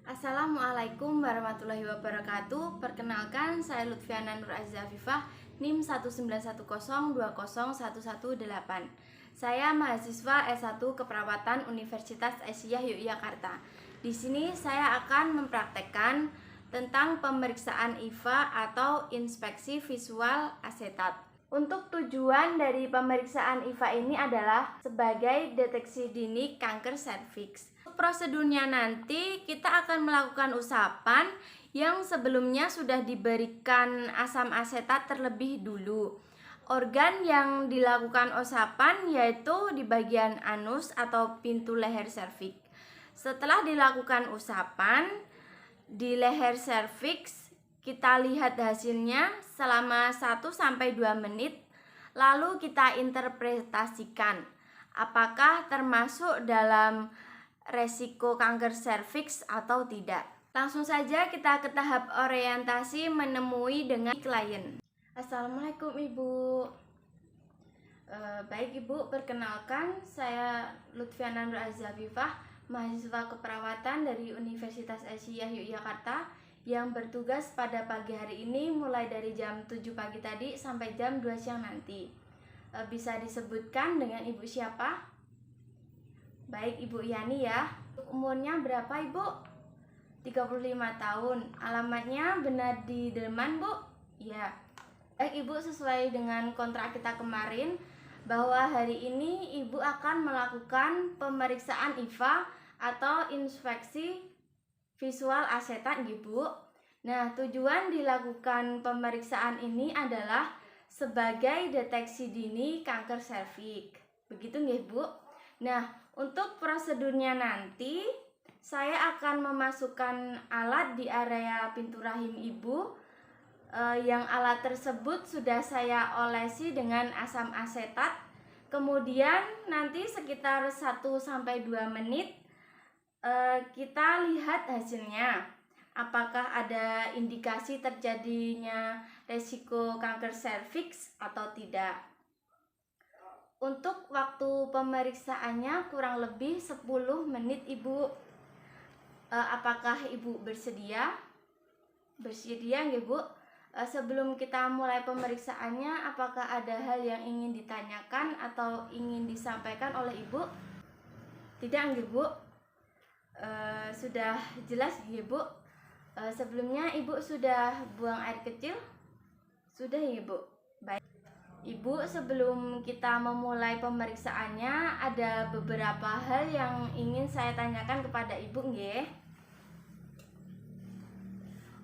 Assalamualaikum warahmatullahi wabarakatuh. Perkenalkan, saya Lutfiana Nur Aziza Afifah, NIM 191020118. Saya mahasiswa S1 Keperawatan Universitas Aisyah Yogyakarta. Di sini saya akan mempraktekkan tentang pemeriksaan IVA atau inspeksi visual asetat. Untuk tujuan dari pemeriksaan IVA ini adalah sebagai deteksi dini kanker serviks. Prosedurnya nanti kita akan melakukan usapan yang sebelumnya sudah diberikan asam asetat terlebih dulu. Organ yang dilakukan usapan yaitu di bagian anus atau pintu leher serviks. Setelah dilakukan usapan di leher serviks, kita lihat hasilnya selama 1-2 menit, lalu kita interpretasikan apakah termasuk dalam resiko kanker serviks atau tidak. Langsung saja kita ke tahap orientasi menemui dengan klien. Assalamualaikum Ibu. Baik Ibu, perkenalkan saya Lutfiana Nur Aziza Afifah, mahasiswa keperawatan dari Universitas Aisyah Yogyakarta yang bertugas pada pagi hari ini mulai dari jam 7 pagi tadi sampai jam 2 siang nanti. Bisa disebutkan dengan Ibu siapa? Baik, Ibu Yani ya. Umurnya berapa Ibu? 35 tahun. Alamatnya benar di Delman Bu? Ya. Baik Ibu, sesuai dengan kontrak kita kemarin bahwa hari ini Ibu akan melakukan pemeriksaan IVA atau inspeksi visual asetat Bu. Nah, tujuan dilakukan pemeriksaan ini adalah sebagai deteksi dini kanker serviks. Begitu nggih Bu? Nah, untuk prosedurnya nanti saya akan memasukkan alat di area pintu rahim Ibu. Yang alat tersebut sudah saya olesi dengan asam asetat. Kemudian nanti sekitar 1-2 menit kita lihat hasilnya. Apakah ada indikasi terjadinya resiko kanker serviks atau tidak. Untuk waktu pemeriksaannya kurang lebih 10 menit Ibu. Apakah Ibu bersedia? Bersedia nggih Bu? Sebelum kita mulai pemeriksaannya, apakah ada hal yang ingin ditanyakan atau ingin disampaikan oleh Ibu? Tidak nggih Bu? Sudah jelas nggih Bu? Sebelumnya Ibu sudah buang air kecil? Sudah ya Bu? Baik. Ibu, sebelum kita memulai pemeriksaannya, ada beberapa hal yang ingin saya tanyakan kepada Ibu nggih.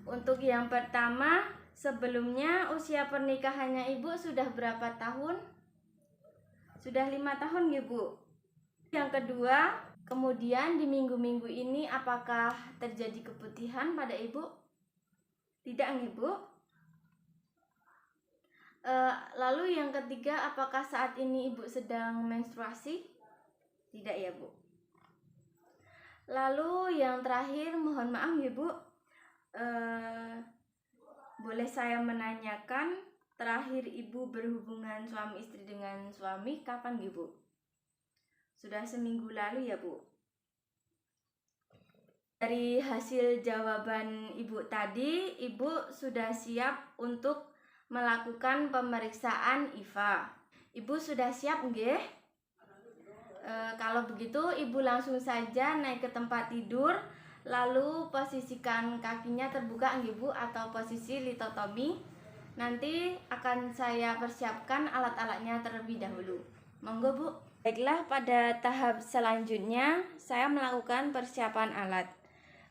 Untuk yang pertama, sebelumnya usia pernikahannya Ibu sudah berapa tahun? Sudah 5 tahun nggih Bu. Yang kedua, kemudian di minggu-minggu ini apakah terjadi keputihan pada Ibu? Tidak nggih Bu. Lalu yang ketiga, apakah saat ini Ibu sedang menstruasi? Tidak ya Bu. Lalu yang terakhir, mohon maaf ya Bu, boleh saya menanyakan terakhir Ibu berhubungan suami istri dengan suami kapan ya Bu? Sudah seminggu lalu ya Bu. Dari hasil jawaban Ibu tadi, Ibu sudah siap untuk melakukan pemeriksaan IVA. Ibu sudah siap nggih? Kalau begitu Ibu langsung saja naik ke tempat tidur, lalu posisikan kakinya terbuka nggih Bu, atau posisi litotomi. Nanti akan saya persiapkan alat-alatnya terlebih dahulu. Monggo Bu. Baiklah, pada tahap selanjutnya saya melakukan persiapan alat.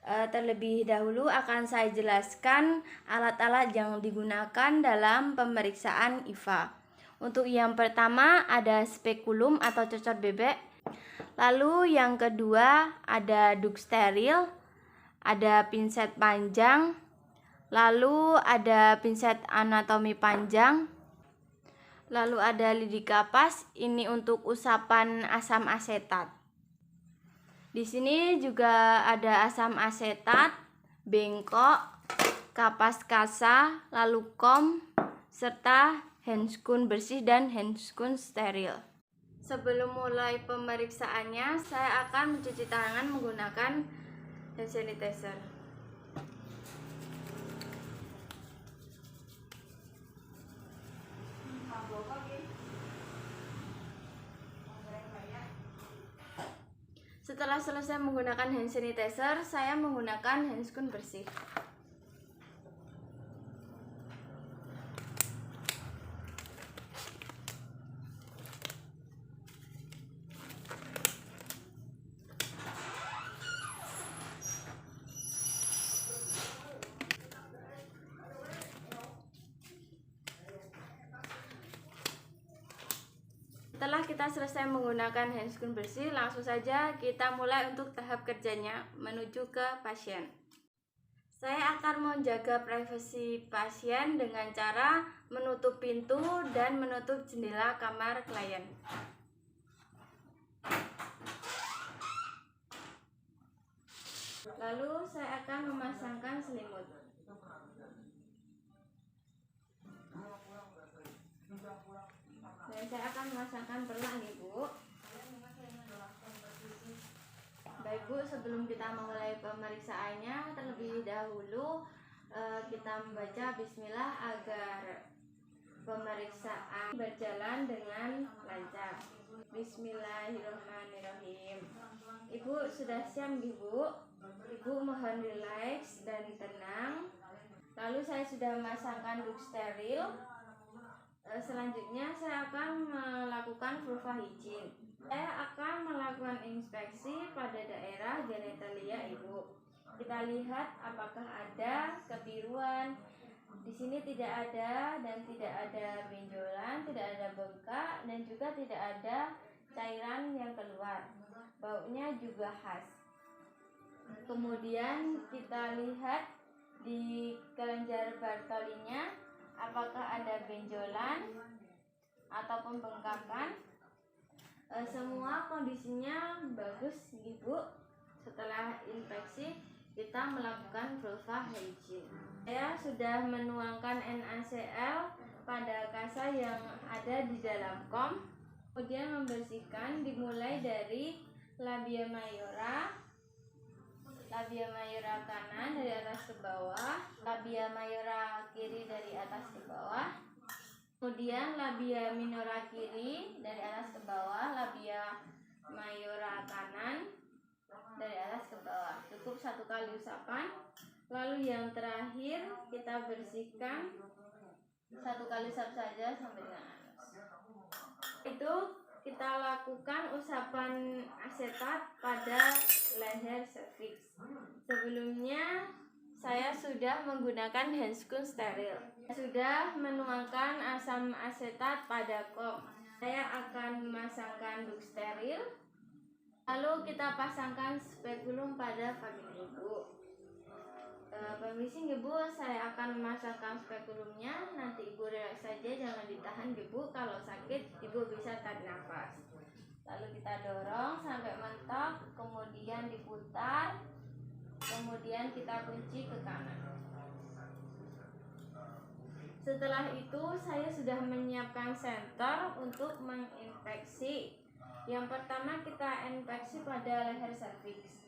Terlebih dahulu akan saya jelaskan alat-alat yang digunakan dalam pemeriksaan IVA. Untuk yang pertama ada spekulum atau cocor bebek. Lalu yang kedua ada duk steril, ada pinset panjang, lalu ada pinset anatomi panjang, lalu ada lidi kapas, ini untuk usapan asam asetat. Di sini juga ada asam asetat, bengkok, kapas kasa, lalu kom, serta handscoon bersih dan handscoon steril. Sebelum mulai pemeriksaannya, saya akan mencuci tangan menggunakan hand sanitizer. Setelah selesai menggunakan hand sanitizer, saya menggunakan handscoon bersih. Setelah kita selesai menggunakan handscoon bersih, langsung saja kita mulai untuk tahap kerjanya menuju ke pasien. Saya akan menjaga privasi pasien dengan cara menutup pintu dan menutup jendela kamar klien. Lalu saya akan memasangkan selimut. Dan saya akan memasangkan perlang, Ibu. Baik Bu, sebelum kita memulai pemeriksaannya, terlebih dahulu kita membaca bismillah agar pemeriksaan berjalan dengan lancar. Bismillahirrahmanirrahim. Ibu sudah siap, Ibu? Ibu mohon relax dan tenang. Lalu saya sudah memasangkan duk steril. Selanjutnya saya akan melakukan vulva hygiene. Saya akan melakukan inspeksi pada daerah genitalia Ibu. Kita lihat apakah ada kebiruan. Di sini tidak ada, dan tidak ada benjolan, tidak ada bengkak, dan juga tidak ada cairan yang keluar. Baunya juga khas. Kemudian kita lihat di kelenjar Bartolinya apakah ada benjolan ataupun bengkakan. Semua kondisinya bagus, Ibu. Setelah inspeksi kita melakukan vulva hygiene. Saya sudah menuangkan NaCl pada kasa yang ada di dalam kom. Kemudian membersihkan dimulai dari labia mayora kanan dari atas ke bawah, labia mayora kiri dari atas ke bawah, kemudian labia minora kiri dari atas ke bawah, labia mayora kanan dari atas ke bawah. Cukup 1 kali usapan. Lalu yang terakhir kita bersihkan 1 kali usap saja sampai dengan anus. Itu kita lakukan usapan asetat pada leher serviks. Sebelumnya saya sudah menggunakan handscoon steril. Saya sudah menuangkan asam asetat pada kom. Saya akan memasangkan duk steril. Lalu kita pasangkan spekulum pada vagina Ibu. Permisi Ibu, saya akan memasangkan spekulumnya. Nanti Ibu relax saja, jangan ditahan Ibu. Kalau sakit Ibu bisa tarik nafas. Lalu kita dorong sampai mentok, kemudian diputar, kemudian kita kunci ke kanan. Setelah itu saya sudah menyiapkan senter untuk menginfeksi. Yang pertama kita inspeksi pada leher serviks.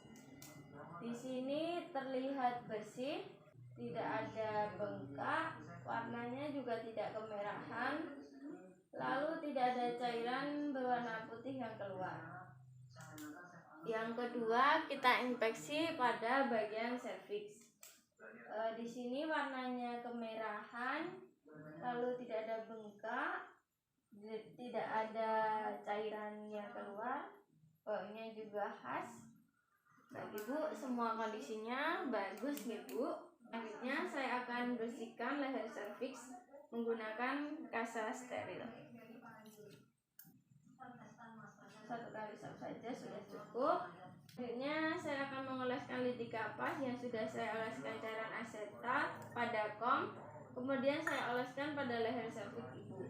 Di sini terlihat bersih, tidak ada bengkak, warnanya juga tidak kemerahan, lalu tidak ada cairan berwarna putih yang keluar. Yang kedua kita inspeksi pada bagian serviks. Di sini warnanya kemerahan, lalu tidak ada bengkak, tidak ada cairan yang keluar, baunya juga khas. Baik Ibu, semua kondisinya bagus Ibu. Selanjutnya saya akan bersihkan leher serviks menggunakan kasa steril. 1 kali usap saja sudah cukup. Selanjutnya saya akan mengoleskan lidi kapas yang sudah saya oleskan cairan asetat pada kom. Kemudian saya oleskan pada leher serviks Ibu.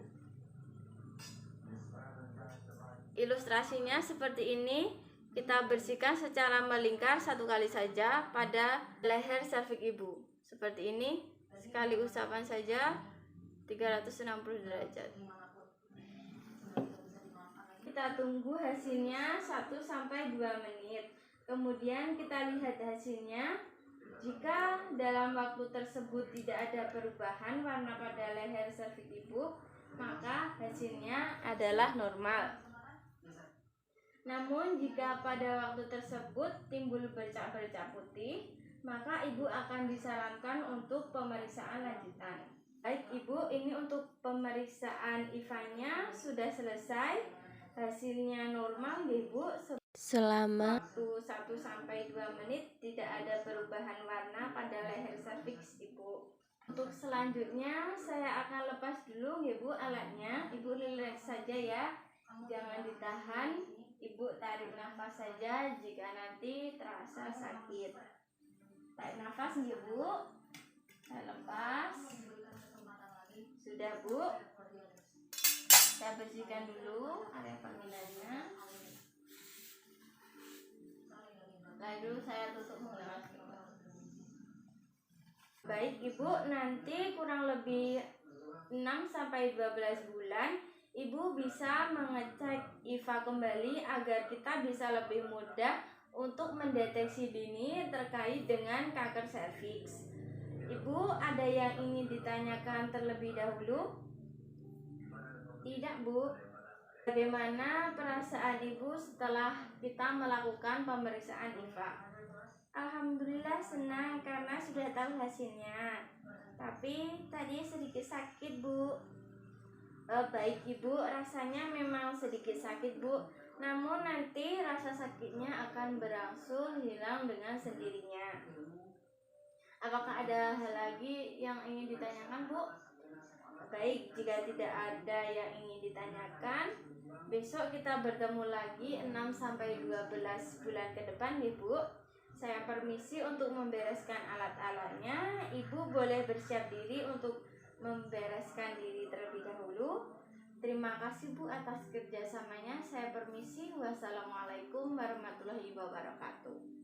Ilustrasinya seperti ini. Kita bersihkan secara melingkar 1 kali saja pada leher serviks Ibu. Seperti ini, sekali usapan saja 360 derajat. Kita tunggu hasilnya 1-2 menit. Kemudian kita lihat hasilnya. Jika dalam waktu tersebut tidak ada perubahan warna pada leher serviks ibu, maka hasilnya adalah normal. Namun jika pada waktu tersebut timbul bercak-bercak putih, maka ibu akan disarankan untuk pemeriksaan lanjutan. Baik ibu, ini untuk pemeriksaan IVA-nya sudah selesai. Hasilnya normal ibu. Selama waktu 1-2 menit tidak ada perubahan warna pada leher serviks ibu. Untuk selanjutnya saya akan lepas dulu ibu alatnya. Ibu rileks saja ya, jangan ditahan. Ibu tarik nafas saja jika nanti terasa sakit. Tarik nafas ibu. Saya lepas. Sudah bu. Saya bersihkan dulu area panggilannya. Lalu saya tutup menggunakan masker. Baik ibu, nanti kurang lebih 6-12 bulan ibu bisa mengecek IVA kembali agar kita bisa lebih mudah untuk mendeteksi dini terkait dengan kanker serviks. Ibu ada yang ingin ditanyakan terlebih dahulu? Tidak bu. Bagaimana perasaan ibu setelah kita melakukan pemeriksaan IVA? Alhamdulillah senang karena sudah tahu hasilnya. Tapi tadi sedikit sakit bu. Baik ibu, rasanya memang sedikit sakit bu. Namun nanti rasa sakitnya akan berangsur hilang dengan sendirinya. Apakah ada hal lagi yang ingin ditanyakan bu? Baik, jika tidak ada yang ingin ditanyakan, besok kita bertemu lagi 6-12 bulan ke depan ibu. Saya permisi untuk membereskan alat-alatnya. Ibu boleh bersiap diri untuk membereskan diri terlebih dahulu. Terima kasih bu atas kerjasamanya. Saya permisi. Wassalamualaikum warahmatullahi wabarakatuh.